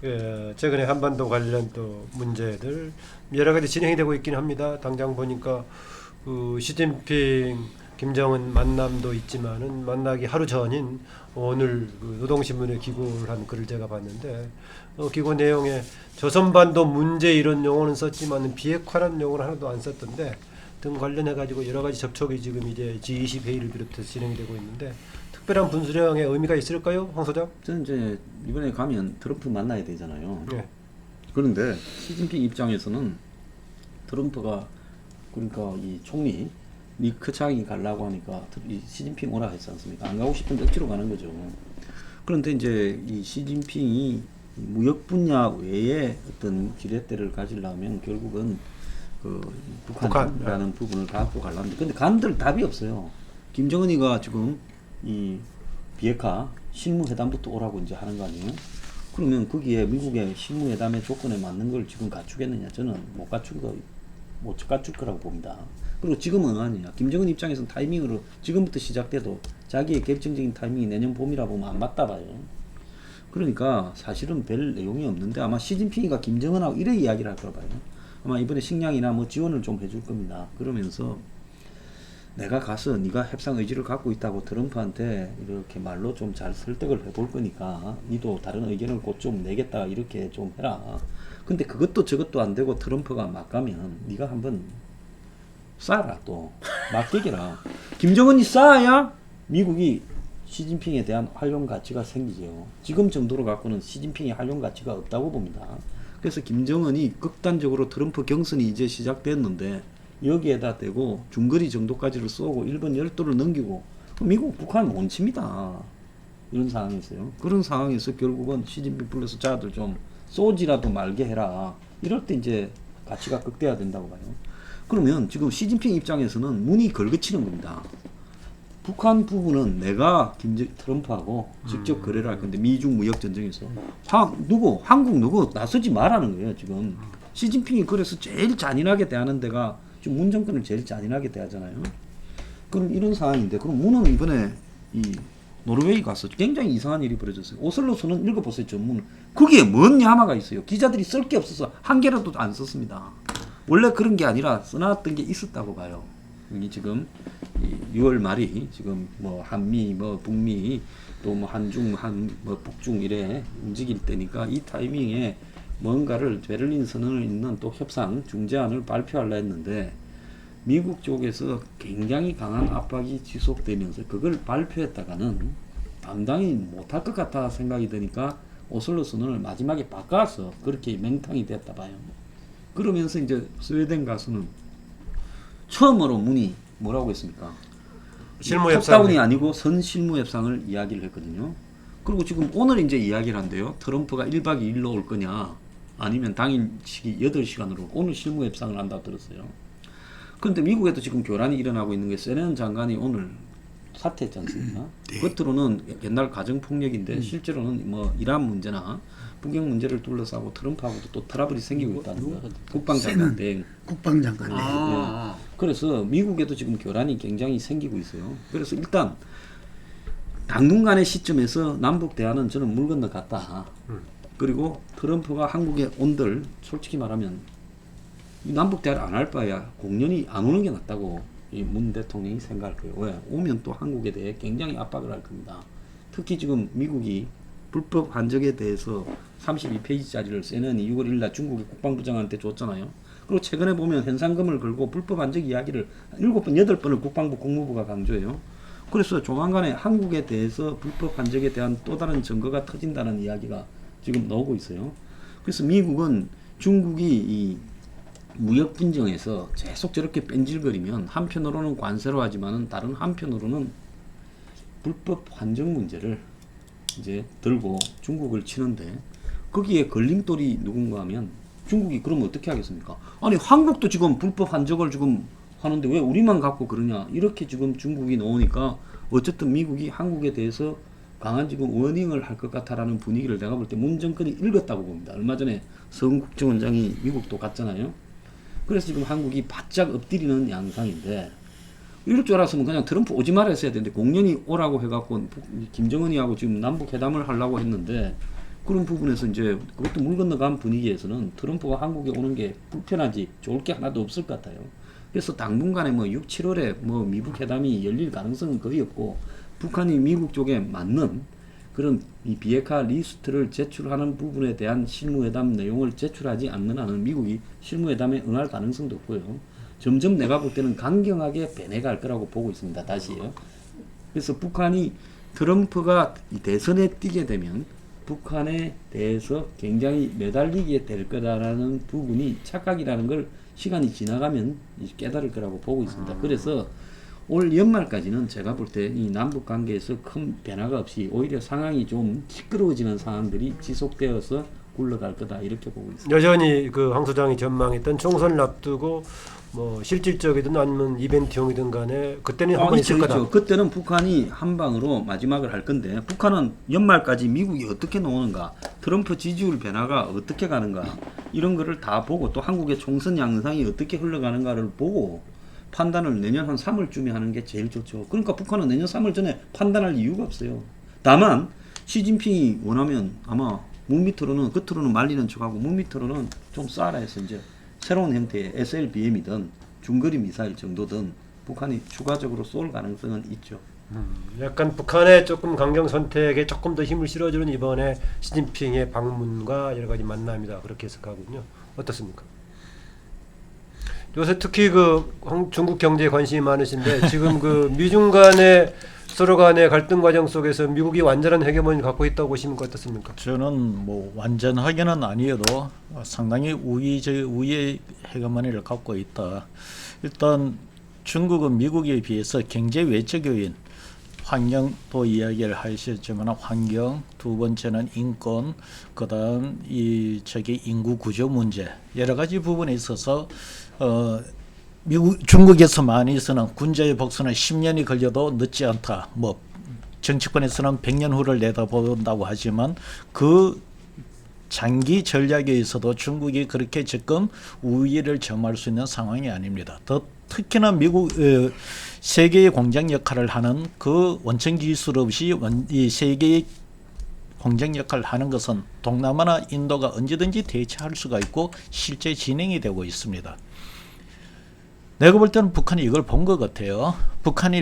최근에 한반도 관련 또 문제들 여러 가지 진행이 되고 있긴 합니다. 당장 보니까 그 시진핑, 김정은 만남도 있지만은 만나기 하루 전인 오늘 그 노동신문에 기고를 한 글을 제가 봤는데 기고 내용에 조선반도 문제 이런 용어는 썼지만 비핵화라는 용어는 하나도 안 썼던데 등 관련해 가지고 여러 가지 접촉이 지금 이제 G20 회의를 비롯해서 진행이 되고 있는데 특별한 분수령의 의미가 있을까요, 황 소장? 저는 이제 이번에 가면 트럼프 만나야 되잖아요. 네. 그런데 시진핑 입장에서는 트럼프가 그러니까 이 총리 리크창이 가려고 하니까 이 시진핑 오라 했지 않습니까? 안 가고 싶은데 억지로 가는 거죠. 그런데 이제 이 시진핑이 무역 분야 외에 어떤 지렛대를 가지려면 결국은 그 북한이라는 부분을 갖고 가려는데 근데 간들 답이 없어요. 김정은이가 지금 이 비핵화 실무회담부터 오라고 이제 하는 거 아니에요? 그러면 거기에 미국의 실무회담의 조건에 맞는 걸 지금 갖추겠느냐? 저는 못 갖출 거라고 봅니다. 그리고 지금은 아니냐? 김정은 입장에서는 타이밍으로 지금부터 시작돼도 자기의 결정적인 타이밍이 내년 봄이라 보면 안 맞다 봐요. 그러니까 사실은 별 내용이 없는데 아마 시진핑이가 김정은하고 이래 이야기를 할 거라 봐요. 아마 이번에 식량이나 뭐 지원을 좀 해줄 겁니다. 그러면서 내가 가서 네가 협상 의지를 갖고 있다고 트럼프한테 이렇게 말로 좀 잘 설득을 해볼 거니까 니도 다른 의견을 곧 좀 내겠다 이렇게 좀 해라. 근데 그것도 저것도 안 되고 트럼프가 막 가면 네가 한번 쏴라 또 맡기게라. 김정은이 쏴야 미국이 시진핑에 대한 활용 가치가 생기죠. 지금 정도로 갖고는 시진핑의 활용 가치가 없다고 봅니다. 그래서 김정은이 극단적으로 트럼프 경선이 이제 시작됐는데 여기에다 대고 중거리 정도까지를 쏘고 일본 열도를 넘기고 미국 북한 못 칩니다. 이런 상황이 있어요. 그런 상황에서 결국은 시진핑 불러서 자들 좀 쏘지라도 말게 해라. 이럴 때 이제 가치가 극대화된다고 봐요. 그러면 지금 시진핑 입장에서는 문이 걸그치는 겁니다. 북한 부분은 내가 트럼프하고 직접 거래를 할 건데 미중 무역 전쟁에서 한국 누구 나서지 말라는 거예요. 지금 시진핑이 그래서 제일 잔인하게 대하는 데가 지금 문 정권을 제일 잔인하게 대하잖아요. 그럼 이런 상황인데 그럼 문은 이번에 이 노르웨이 가서 굉장히 이상한 일이 벌어졌어요. 오슬로 선언 읽어보세요. 전문. 거기에 뭔 야마가 있어요. 기자들이 쓸 게 없어서 한 개라도 안 썼습니다. 원래 그런 게 아니라 써놨던 게 있었다고 봐요. 여기 지금 6월 말이 지금 뭐 한미 뭐 북미 또 뭐 한중 뭐 북중 이래 움직일 때니까 이 타이밍에 뭔가를 베를린 선언을 있는 또 협상 중재안을 발표하려 했는데 미국 쪽에서 굉장히 강한 압박이 지속되면서 그걸 발표했다가는 감당이 못할 것 같다 생각이 드니까 오슬로 선언을 마지막에 바꿔서 그렇게 맹탕이 됐다 봐요. 그러면서 이제 스웨덴 가서는 처음으로 문이 뭐라고 했습니까? 톱다운이 아니고 선실무협상을 이야기를 했거든요. 그리고 지금 오늘 이제 이야기를 한대요. 트럼프가 1박 2일로 올 거냐 아니면 당일 시기 8시간으로 오늘 실무협상을 한다고 들었어요. 그런데 미국에도 지금 교란이 일어나고 있는 게 세넨 장관이 오늘 사퇴했지 않습니까? 네. 겉으로는 옛날 가정폭력인데 실제로는 뭐 이란 문제나 북경 문제를 둘러싸고 트럼프하고도 또 트러블이 생기고 있다는 거. 국방장관 대 국방장관. 예. 그래서 미국에도 지금 교란이 굉장히 생기고 있어요. 그래서 일단 당분간의 시점에서 남북 대화는 저는 물 건너 갔다. 그리고 트럼프가 한국에 온들 솔직히 말하면 남북 대화를 안 할 바에야 공연히 안 오는 게 낫다고 이 문 대통령이 생각할 거예요. 왜? 오면 또 한국에 대해 굉장히 압박을 할 겁니다. 특히 지금 미국이 불법 한적에 대해서 32페이지짜리를 CNN 6월 1일 날 중국의 국방부 장관한테 줬잖아요. 그리고 최근에 보면 현상금을 걸고 불법 한적 이야기를 7번, 8번을 국방부 국무부가 강조해요. 그래서 조만간에 한국에 대해서 불법 한적에 대한 또 다른 증거가 터진다는 이야기가 지금 나오고 있어요. 그래서 미국은 중국이 이 무역 분쟁에서 계속 저렇게 뺀질거리면 한편으로는 관세로 하지만은 다른 한편으로는 불법 환적 문제를 이제 들고 중국을 치는데 거기에 걸림돌이 누군가 하면 중국이 그러면 어떻게 하겠습니까? 아니 한국도 지금 불법 환적을 지금 하는데 왜 우리만 갖고 그러냐 이렇게 지금 중국이 나오니까 어쨌든 미국이 한국에 대해서 강한 지금 워닝을 할 것 같다라는 분위기를 내가 볼 때 문 정권이 읽었다고 봅니다. 얼마 전에 성 국정원장이 미국도 갔잖아요. 그래서 지금 한국이 바짝 엎드리는 양상인데 이럴 줄 알았으면 그냥 트럼프 오지 말아 했어야 되는데 공연히 오라고 해갖고 김정은이하고 지금 남북 회담을 하려고 했는데 그런 부분에서 이제 그것도 물 건너간 분위기에서는 트럼프가 한국에 오는 게 불편하지 좋을 게 하나도 없을 것 같아요. 그래서 당분간에 뭐 6, 7월에 뭐 미국 회담이 열릴 가능성은 거의 없고 북한이 미국 쪽에 맞는 그런 이 비핵화 리스트를 제출하는 부분에 대한 실무회담 내용을 제출하지 않는 한은 미국이 실무회담에 응할 가능성도 없고요. 점점 내가 볼 때는 강경하게 배내갈 거라고 보고 있습니다. 다시요. 그래서 북한이 트럼프가 이 대선에 뛰게 되면 북한에 대해서 굉장히 매달리게 될 거다라는 부분이 착각이라는 걸 시간이 지나가면 깨달을 거라고 보고 있습니다. 그래서 올 연말까지는 제가 볼 때 이 남북 관계에서 큰 변화가 없이 오히려 상황이 좀 시끄러워지는 상황들이 지속되어서 굴러갈 거다 이렇게 보고 있습니다. 여전히 그 황 소장이 전망했던 총선을 앞두고 뭐 실질적이든 아니면 이벤트형이든 간에 그때는 한 번 있을 거다. 있죠. 그때는 북한이 한 방으로 마지막을 할 건데 북한은 연말까지 미국이 어떻게 나오는가, 트럼프 지지율 변화가 어떻게 가는가 이런 거를 다 보고 또 한국의 총선 양상이 어떻게 흘러가는가를 보고 판단을 내년 한 3월쯤에 하는 게 제일 좋죠. 그러니까 북한은 내년 3월 전에 판단할 이유가 없어요. 다만 시진핑이 원하면 아마 물밑으로는 겉으로는 말리는 척하고 물밑으로는 좀 쏴라 해서 이제 새로운 형태의 SLBM이든 중거리 미사일 정도든 북한이 추가적으로 쏠 가능성은 있죠. 약간 북한의 조금 강경 선택에 조금 더 힘을 실어주는 이번에 시진핑의 방문과 여러 가지 만남이다 그렇게 해석하군요. 어떻습니까? 요새 특히 그 중국 경제에 관심이 많으신데 지금 그 미중 간의 서로 간의 갈등 과정 속에서 미국이 완전한 헤게모니를 갖고 있다고 보시면 어떻습니까? 저는 뭐 완전하게는 아니어도 상당히 우위의 헤게모니를 갖고 있다. 일단 중국은 미국에 비해서 경제 외적 요인, 환경도 이야기를 하셨지만 환경, 두 번째는 인권, 그다음 인구 구조 문제 여러 가지 부분에 있어서 중국에서 많이 쓰는 군자의 복수는 10년이 걸려도 늦지 않다. 뭐 정치권에서는 100년 후를 내다본다고 하지만 그 장기 전략에 있어도 중국이 그렇게 지금 우위를 점할 수 있는 상황이 아닙니다. 특히나 미국 세계의 공장 역할을 하는 그 원천 기술 없이 이 세계의 공장 역할을 하는 것은 동남아나 인도가 언제든지 대체할 수가 있고 실제 진행이 되고 있습니다. 내가 볼 때는 북한이 이걸 본 것 같아요. 북한이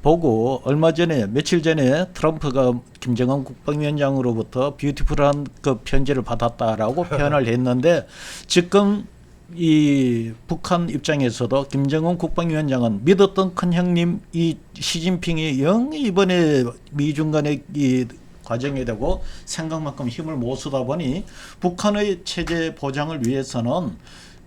보고 얼마 전에 며칠 전에 트럼프가 김정은 국방위원장으로부터 뷰티풀한 그 편지를 받았다라고 표현을 했는데 지금 이 북한 입장에서도 김정은 국방위원장은 믿었던 큰 형님 이 시진핑이 영 이번에 미중 간의 이 과정에 되고 생각만큼 힘을 못 쓰다 보니 북한의 체제 보장을 위해서는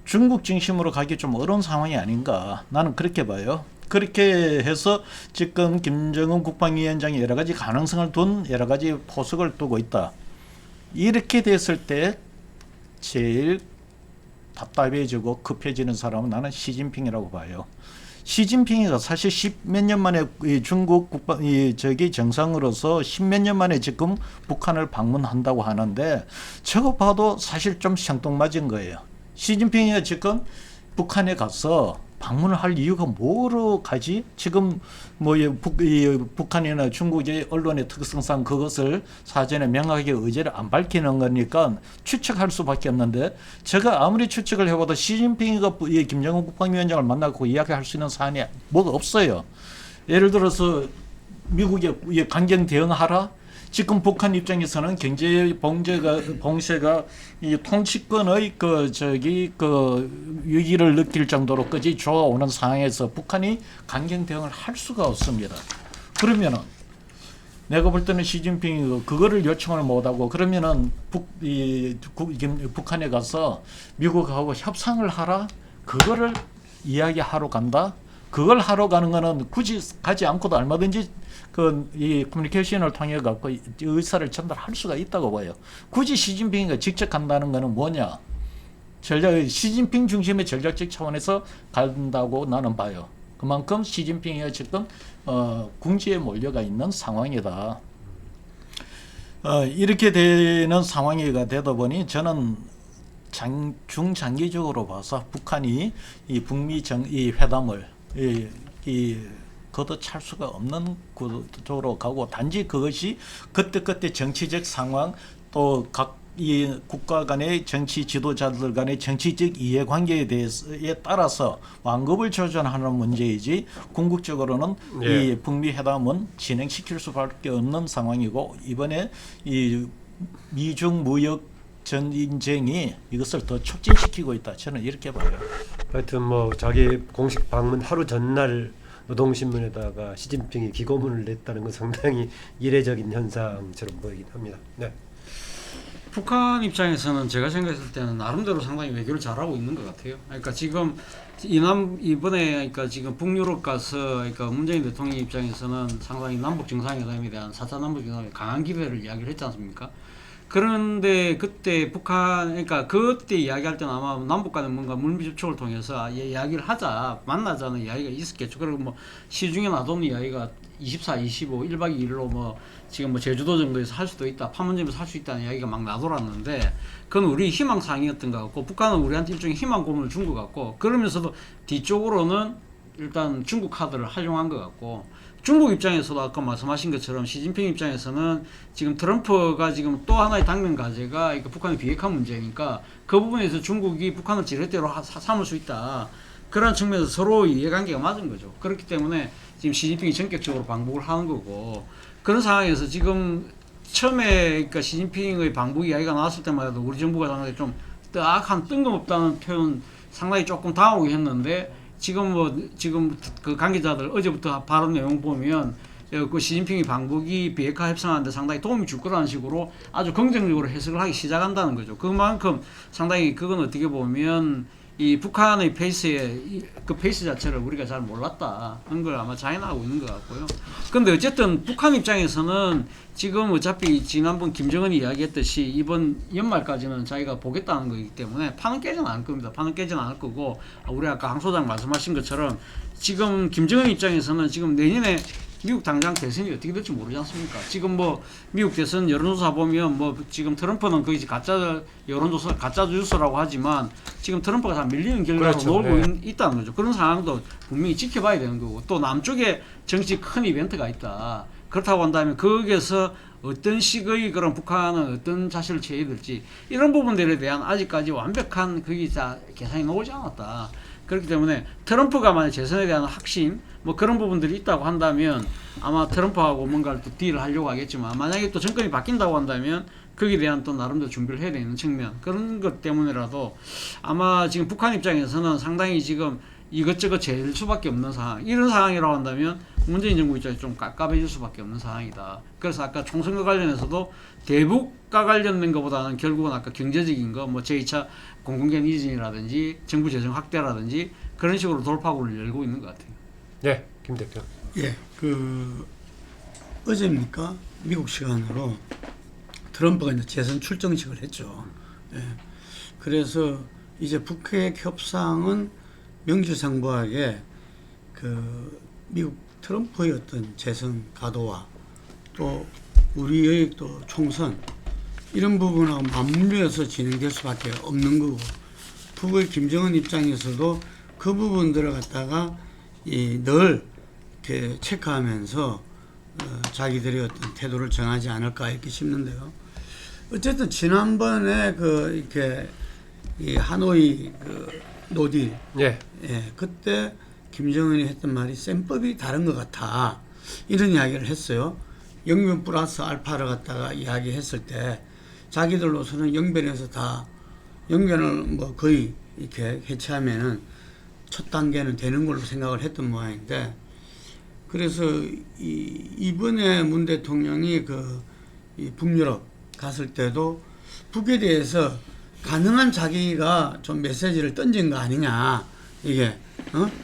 중국 중심으로 가기 좀 어려운 상황이 아닌가 나는 그렇게 봐요. 그렇게 해서 지금 김정은 국방위원장이 여러 가지 가능성을 둔 여러 가지 포석을 두고 있다. 이렇게 됐을 때 제일 답답해지고 급해지는 사람은 나는 시진핑이라고 봐요. 시진핑이가 사실 10몇 년 만에 중국 정상으로서 10몇 년 만에 지금 북한을 방문한다고 하는데 저거 봐도 사실 좀 생뚱맞은 거예요. 시진핑이 지금 북한에 가서 방문을 할 이유가 뭐로 가지? 지금 뭐 북한이나 중국의 언론의 특성상 그것을 사전에 명확하게 의제를 안 밝히는 거니까 추측할 수밖에 없는데 제가 아무리 추측을 해봐도 시진핑이가 김정은 국방위원장을 만나고 이야기할 수 있는 사안이 뭐가 없어요. 예를 들어서 미국에 강경 대응하라? 지금 북한 입장에서는 경제 봉쇄가 이 통치권의 위기를 느낄 정도로까지 좋아오는 상황에서 북한이 강경 대응을 할 수가 없습니다. 그러면은 내가 볼 때는 시진핑이 그거를 요청을 못하고 그러면은 북한에 가서 미국하고 협상을 하라? 그거를 이야기하러 간다? 그걸 하러 가는 거는 굳이 가지 않고도 얼마든지 이 커뮤니케이션을 통해 갖고 의사를 전달할 수가 있다고 봐요. 굳이 시진핑이가 직접 간다는 거는 뭐냐? 시진핑 중심의 전략적 차원에서 간다고 나는 봐요. 그만큼 시진핑이 지금 궁지에 몰려가 있는 상황이다. 이렇게 되는 상황이 되다 보니 저는 중장기적으로 봐서 북한이 이 북미 이 회담을 걷어찰 수가 없는 구조로 가고 단지 그것이 그때 정치적 상황 또 각 이 국가 간의 정치 지도자들 간의 정치적 이해관계에 대해서에 따라서 완급을 조절하는 문제이지 궁극적으로는 예. 이 북미 회담은 진행시킬 수밖에 없는 상황이고 이번에 이 미중 무역 전쟁이 이것을 더 촉진시키고 있다. 저는 이렇게 봐요. 하여튼 뭐 자기 공식 방문 하루 전날 노동신문에다가 시진핑이 기고문을 냈다는 건 상당히 이례적인 현상처럼 보이긴 합니다. 네. 북한 입장에서는 제가 생각했을 때는 나름대로 상당히 외교를 잘하고 있는 것 같아요. 그러니까 지금 이번에 그러니까 지금 북유럽 가서 그러니까 문재인 대통령 입장에서는 상당히 남북 정상회담에 대한 4차 남북 정상회담에 강한 기대를 이야기를 했지 않습니까? 그런데 그때 북한 그러니까 그때 이야기할 때는 아마 남북 간에 뭔가 물밑 접촉을 통해서 이야기를 하자 만나자는 이야기가 있었겠죠. 그리고 뭐 시중에 놔둔 이야기가 24, 25, 1박 2일로 뭐 지금 뭐 제주도 정도에서 할 수도 있다, 판문점에서 할 수 있다는 이야기가 막 나돌았는데 그건 우리 희망사항이었던 것 같고 북한은 우리한테 일종의 희망 고문을 준 것 같고 그러면서도 뒤쪽으로는 일단 중국 카드를 활용한 것 같고 중국 입장에서도 아까 말씀하신 것처럼 시진핑 입장에서는 지금 트럼프가 지금 또 하나의 당면 과제가 그러니까 북한의 비핵화 문제니까 그 부분에서 중국이 북한을 지렛대로 삼을 수 있다. 그런 측면에서 서로 이해관계가 맞은 거죠. 그렇기 때문에 지금 시진핑이 전격적으로 방북을 하는 거고 그런 상황에서 지금 처음에 그러니까 시진핑의 방북 이야기가 나왔을 때만 해도 우리 정부가 상당히 좀 뜨악한 뜬금없다는 표현 상당히 조금 당하고 했는데 지금 그 관계자들 어제부터 발언 내용 보면 그 시진핑이 방북이 비핵화 협상하는데 상당히 도움이 줄 거라는 식으로 아주 긍정적으로 해석을 하기 시작한다는 거죠. 그만큼 상당히 그건 어떻게 보면 이 북한의 그 페이스 자체를 우리가 잘 몰랐다 하는 걸 아마 자인하고 있는 것 같고요. 근데 어쨌든 북한 입장에서는 지금 어차피 지난번 김정은이 이야기했듯이 이번 연말까지는 자기가 보겠다는 거기 때문에 판은 깨지는 않을 겁니다. 판은 깨지는 않을 거고 우리 아까 강 소장 말씀하신 것처럼 지금 김정은 입장에서는 지금 내년에 미국 당장 대선이 어떻게 될지 모르지 않습니까? 지금 뭐 미국 대선 여론조사 보면 뭐 지금 트럼프는 거의 가짜 여론조사 가짜 뉴스라고 하지만 지금 트럼프가 다 밀리는 결과로 그렇죠. 놀고 네. 있다는 거죠. 그런 상황도 분명히 지켜봐야 되는 거고 또 남쪽에 정치 큰 이벤트가 있다. 그렇다고 한다면 거기에서 어떤 식의 그런 북한은 어떤 자세를 취해야 될지 이런 부분들에 대한 아직까지 완벽한 그게 다 계산이 나오지 않았다. 그렇기 때문에 트럼프가 만약 재선에 대한 확신 뭐 그런 부분들이 있다고 한다면 아마 트럼프하고 뭔가를 또 딜을 하려고 하겠지만 만약에 또 정권이 바뀐다고 한다면 거기에 대한 또 나름대로 준비를 해야 되는 측면 그런 것 때문에라도 아마 지금 북한 입장에서는 상당히 지금 이것저것 잴 수밖에 없는 상황 이런 상황이라고 한다면 문재인 정부 입장에서 좀 깝깝해질 수밖에 없는 상황이다. 그래서 아까 총선과 관련해서도 대북과 관련된 것보다는 결국은 아까 경제적인 거 뭐 제2차 공공기관 이전이라든지 정부 재정 확대라든지 그런 식으로 돌파구를 열고 있는 것 같아요. 네, 김대표. 예, 어제입니까? 미국 시간으로 트럼프가 이제 재선 출정식을 했죠. 예. 그래서 이제 북핵 협상은 명실상부하게 미국 트럼프의 어떤 재선 가도와 또 우리의 또 총선 이런 부분하고 맞물려서 진행될 수밖에 없는 거고 북의 김정은 입장에서도 그 부분들을 갖다가 늘 이렇게 체크하면서 자기들의 어떤 태도를 정하지 않을까 이렇게 싶는데요. 어쨌든 지난번에 이렇게 이 하노이 노딜 예. 예, 그때 김정은이 했던 말이 셈법이 다른 것 같아 이런 이야기를 했어요. 영변 플러스 알파를 갖다가 이야기했을 때 자기들로서는 영변에서 다 영변을 뭐 거의 이렇게 해체하면은 첫 단계는 되는 걸로 생각을 했던 모양인데 그래서 이번에 문 대통령이 이 북유럽 갔을 때도 북에 대해서 가능한 자기가 좀 메시지를 던진 거 아니냐 이게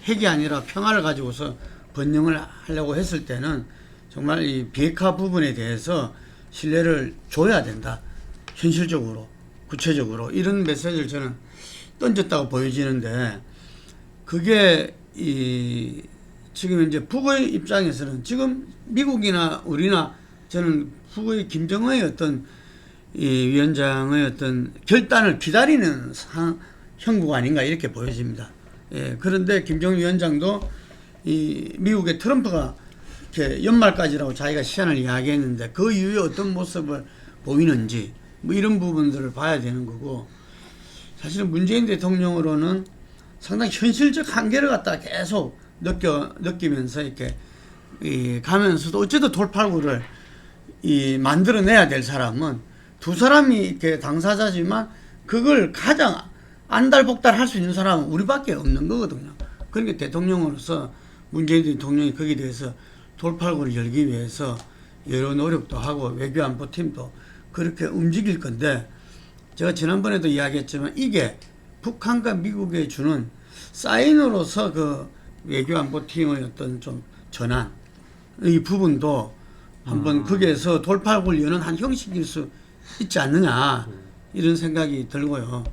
핵이 아니라 평화를 가지고서 번영을 하려고 했을 때는 정말 이 비핵화 부분에 대해서 신뢰를 줘야 된다. 현실적으로 구체적으로 이런 메시지를 저는 던졌다고 보여지는데 그게 지금 이제 북의 입장에서는 지금 미국이나 우리나 저는 북의 김정은의 어떤 이 위원장의 어떤 결단을 기다리는 형국 아닌가 이렇게 보여집니다. 예, 그런데 김정은 위원장도 이 미국의 트럼프가 이렇게 연말까지라고 자기가 시한을 이야기했는데 그 이후에 어떤 모습을 보이는지 뭐 이런 부분들을 봐야 되는 거고, 사실은 문재인 대통령으로는 상당히 현실적 한계를 갖다 계속 느끼면서 이렇게 가면서도 어쨌든 돌파구를 만들어내야 될 사람은 두 사람이 이렇게 당사자지만 그걸 가장 안달복달 할 수 있는 사람은 우리밖에 없는 거거든요. 그러니까 대통령으로서 문재인 대통령이 거기에 대해서 돌파구를 열기 위해서 여러 노력도 하고 외교안보팀도 그렇게 움직일 건데, 제가 지난번에도 이야기했지만 이게 북한과 미국에 주는 사인으로서 그 외교안보팀의 어떤 좀 전환, 이 부분도 한번 거기에서 돌파구를 여는 한 형식일 수 있지 않느냐, 이런 생각이 들고요.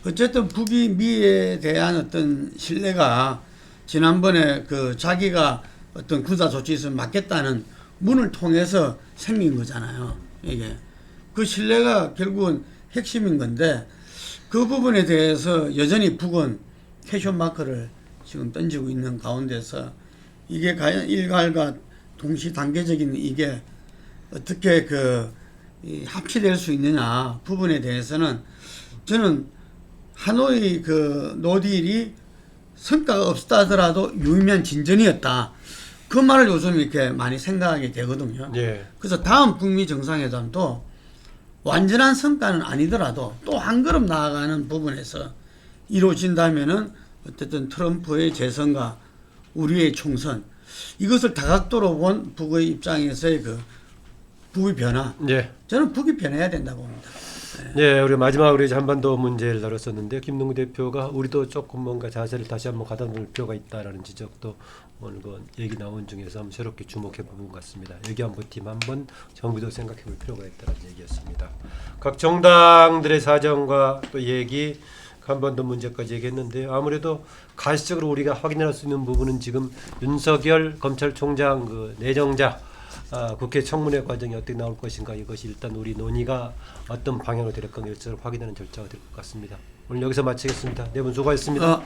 어쨌든 북이 미에 대한 어떤 신뢰가 지난번에 그 자기가 어떤 군사 조치에서 맞겠다는 문을 통해서 생긴 거잖아요. 이게 그 신뢰가 결국은 핵심인 건데, 그 부분에 대해서 여전히 북은 퀘션 마크를 지금 던지고 있는 가운데서 이게 과연 일괄과 동시단계적인 이게 어떻게 합치될 수 있느냐 부분에 대해서는 저는 하노이 그 노딜이 성과가 없다 하더라도 유의미한 진전이었다, 그 말을 요즘 이렇게 많이 생각하게 되거든요. 예. 그래서 다음 북미 정상회담도 완전한 성과는 아니더라도 또 한 걸음 나아가는 부분에서 이루어진다면은 어쨌든 트럼프의 재선과 우리의 총선, 이것을 다각도로 본 북의 입장에서의 그 북의 변화, 예. 저는 북이 변해야 된다고 봅니다. 예, 우리 마지막으로 이제 한반도 문제를 다뤘었는데, 김동구 대표가 우리도 조금 뭔가 자세를 다시 한번 가다놓을 필요가 있다라는 지적도 오늘 그 얘기 나온 중에서 한번 새롭게 주목해 본 것 같습니다. 외교안보팀 한번 정부도 생각해 볼 필요가 있다는 얘기였습니다. 각 정당들의 사정과 또 얘기, 한반도 문제까지 얘기했는데, 아무래도 가시적으로 우리가 확인할 수 있는 부분은 지금 윤석열 검찰총장 그 내정자 국회 청문회 과정이 어떻게 나올 것인가, 이것이 일단 우리 논의가 어떤 방향으로 될 건가 확인하는 절차가 될 것 같습니다. 오늘 여기서 마치겠습니다. 네 분 수고하셨습니다.